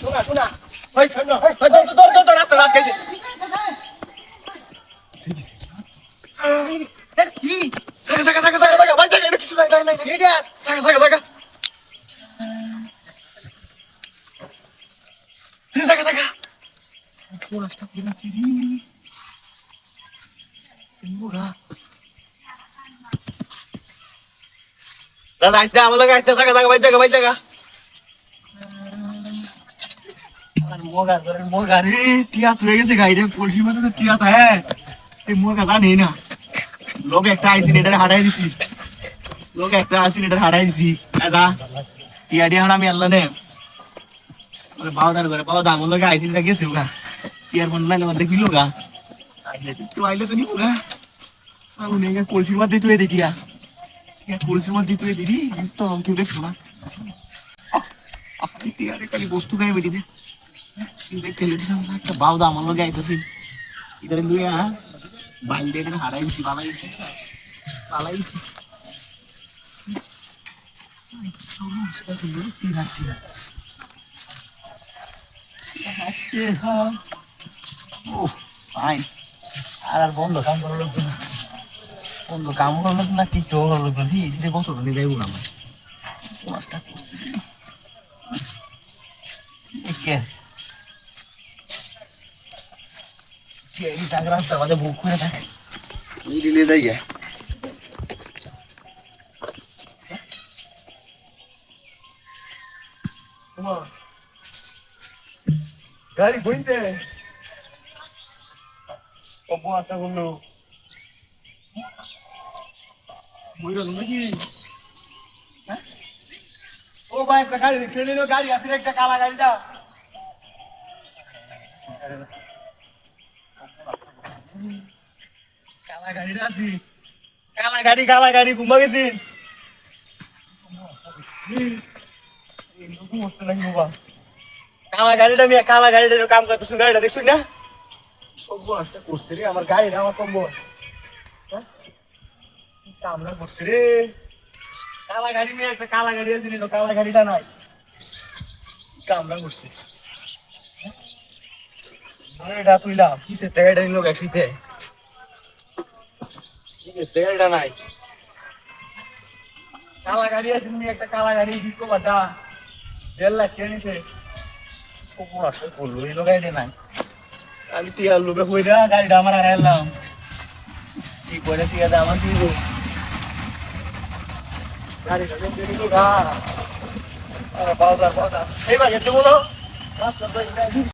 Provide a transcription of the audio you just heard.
শোনা ওই শোনো তোর রাস্তা রাত গেছে কি জায়গা ভাই জায়গা কিছু নাই এটা জায়গা পোরাসটা পুরাছে রে মুগা দাদা আইছে আমার লাগা আইছে জায়গা ভাই জায়গা আর মোগা রে টিয়া তুই গেছে গাইরে পলসি মানে তো টিয়া তা হ্যাঁ এই মোগা জানি না লোক একটা আইছে নেটারে হাড়াই দিছি দাদা টিয়া টিয়া আমি আল্লাহ নে আরে বাউদার করে বাউদা আমার লগে আইছে নেটা গেছে ওগা টিয়ার মন নাই মধ্যে কি লোগা তো আইলে তো নি ওগা সাউ নেগা পলসির মধ্যে তুই দেখিয়া টিয়া পলসির মধ্যে তুই দিদি তো কেউ দেখছ না টিয়ারে খালি বস্তু গায়ে বেটি দে দেখে লিছিলাম একটা বাউদা আমার লগে আইতাছি ইদারে লুইয়া বাইল দিয়ে হারাইছি পালাইছি আর বন্ধ কাম করলো না টিকটক করলো না দিদি বছর নিয়ে যাইব না মাছটা রাস্তা আমাদের বুক করে থাকে দিলে যাই গে গাড়ি বইতে কব আটা করলো বইরো নাকি ও ভাই একটা গাড়ি ছেলে গাড়ি আছে একটা কালা গাড়িটা কালা গাড়িটা আছে কালা গাড়ি ঘুমা গেছি কালা গাড়িটা কাম করতেছ গাড়িটা দেখছুন না সব আসতে করছে রে আমার গাড়িটা আমার কম্বল কামড়া করছে রে কালা গাড়ি নিয়ে একটা কালা গাড়ি আছে কালা গাড়িটা নাই কামড়া করছে এটা তুইলাম কিসে তেগাইটা নিল একসাথে তেগাইটা নাই কালা গাড়ি আছে তুমি একটা কালা গাড়ি ডিসকো বাটা 1.5 লাখ কে নিছে সব আসে বললো এই গাড়িটা নাই আমি টিয়ার লোকে কইরা গাড়িটা আমার আর এলাম সি করে টিয়া দা আমার দিব গাড়িটা দেন দিলো গা আরে বাউদা এই ভাই এত বলো রাস্তা